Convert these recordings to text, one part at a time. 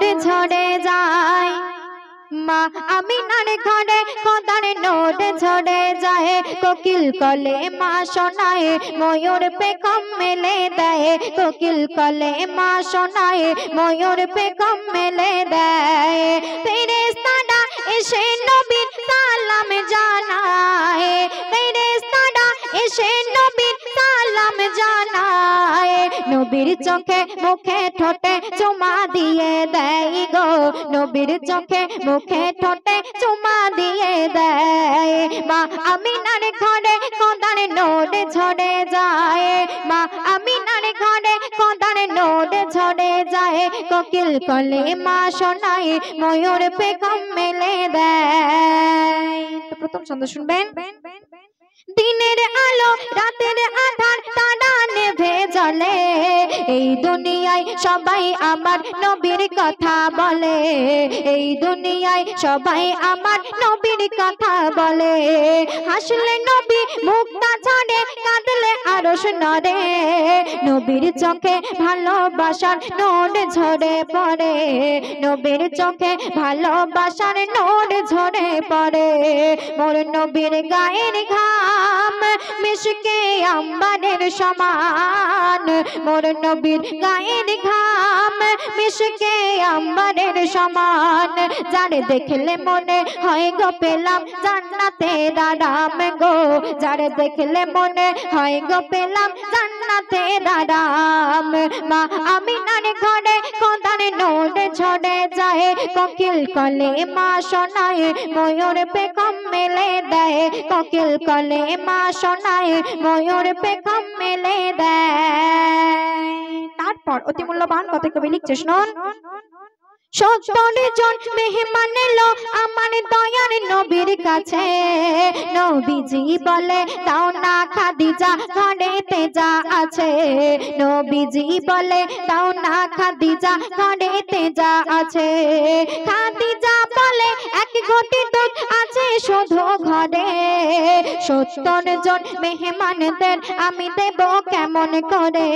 Note ঝরে যায় মা আমিনার ঘরে খোদার নোট ঝরে যায় কোকিল কলে মা শোনায় ময়ূর পেখম মেলে দেয় কোকিল কলে মা শোনায় ময়ূর পেখম মেলে দেয় ফেরেশতারা এসে নবীর সালাম জানায় ফেরেশতারা এসে নবীর সালাম জানায় নবীর চোখে মুখে ঠোঁটে চুমা দিয়ে দেয় গো নবীর চোখে মুখে ঠোঁটে চুমা দিয়ে দেয় মা আমিনার ঘরে খোদার নোট ঝরে যায় মা আমিনার ঘরে খোদার নোট ঝরে যায় কোকিল কলে মা শোনায় ময়ূর পেখম মেলে দেয় তো প্রথম ছন্দ শুনবেন দিনের আলো রাতের আধার তারা নেভে জ্বলে এই দুনিয়ায় সবাই আমার নবীর কথা বলে এই দুনিয়ায় সবাই আমার নবীর কথা বলে হাসলে নবী মুক্তা ঝরে কাঁদলে আরশ নড়ে নবীর চোখে ভালোবাসার নোট ঝরে পড়ে নবীর চোখে ভালোবাসার নোট ঝরে পড়ে মোর নবীর গায়ের ঘাম মিশকে আম্বারের সমান মোর নবীর গায়ের ঘাম মিশকে আম্বারের সমান যারে দেখলে মনে হয় গো পেলাম জান্নাতের আরাম গো যারে দেখলে মনে হয় গো পেলাম জান্নাতের আরাম মা আমিনার ঘরে খোদার নোট ঝরে যায় কোকিল কলে মা শোনায় ময়ূর পেখম মেলে দেয় কোকিল কলে মা শোনায় ময়ূর পেখম মেলে দেয় তারপর অতি মূল্যবান কথা কবি লিখছে শুনুন 70 জন মেহমান এলো আমার দয়ার নবীর কাছে নবীজি বলে দাও না খাদিজা ঘরেতে যা আছে নবীজি বলে দাও না খাদিজা ঘরেতে যা আছে খাদিজা বলে এক ঘটি দুধ আছে শুধু ঘরে 70 জন মেহমানদের আমি দেব কেমন করে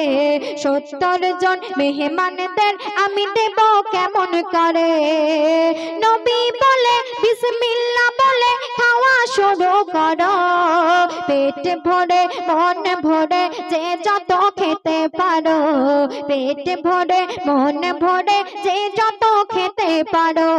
70 জন মেহমানদের আমি দেব কেমন করে নবী বলে বিসমিল্লাহ বলে খাওয়া শুরু করো পেট ভরে মন ভরে যে যত খেতে পারো পেট ভরে মন ভরে যে যত খেতে পারো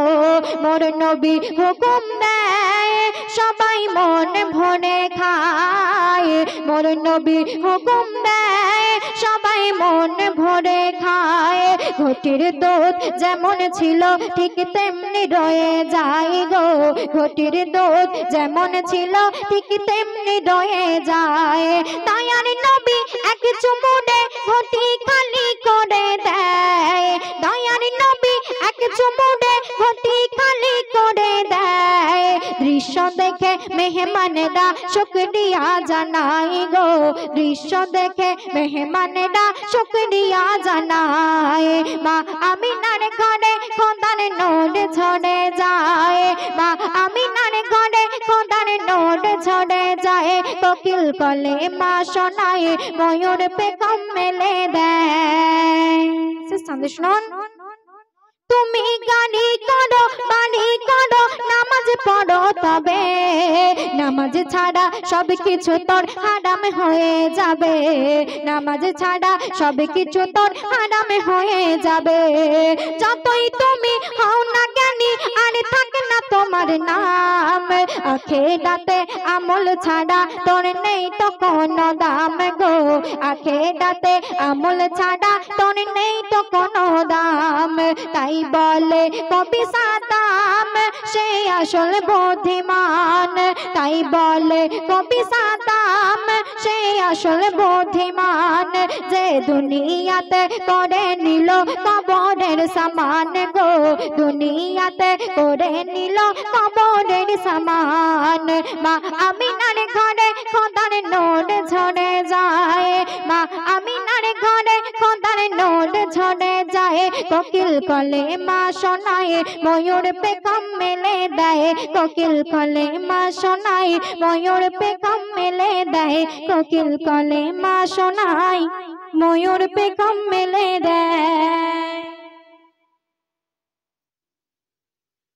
মোর নবী হুকুম দেয় সবাই মন ভরে খায় মোর নবী হুকুম দেয় সবাই মন ভরে খায় ঘটির দুধ যেমন ছিল ঠিক তেমনি রয়ে যায় গো ঘটির দুধ যেমন ছিল ঠিক তেমনি রয়ে যায় দয়ার নবী এক চুমুকে ঘটি খালি করে দেয় দয়ার নবী এক চুমুকে ঘটি খালি করে দেয় দৃশ্য দেখে মেহমানেরা শুকরিয়া জানায় গো দৃশ্য দেখে মেহমানেরা শুকরিয়া জানায় মা আমিনার ঘরে খোদার নোট ঝরে যায় মা আমিনার ঘরে খোদার নোট ঝরে যায় কোকিল কলে মা শোনায় ময়ূর পেখম মেলে দেয় শুনুন তুমি গানি করো বাড়ি করো নামাজ পড়ো তবে নামাজ ছাড়া সব কিছু তোর হারাম হয়ে যাবে নামাজ ছাড়া সব কিছু তোর হারাম হয়ে যাবে যতই তুমি হও না জ্ঞানী আর থাকে না তোমার নাম আখিরাতে আমল ছাড়া তোর নেই তো কোনো দাম গো আখিরাতে আমল ছাড়া তোর নেই তো কোনো দাম তাই বলে কবি সাদাম সে আসল বুদ্ধিমান তাই বলে কবি সাদাম সে আসল বুদ্ধিমান যে দুনিয়াতে করে নিল কবরের সামান গো দুনিয়াতে করে নিল কবরের সামান মা আমিনার ঘরে খোদার নোট ঝরে যায় মা আমিনার ঘরে খোদার নোট ঝরে যায় কোকিল কলে মা শোনায় ময়ূর পেখম মেলে দেয় কোকিল কলে মা শোনায় ময়ূর পেখম মেলে দেয় কোকিল কলে মা শোনায় ময়ূর পেখম মেলে দেয়।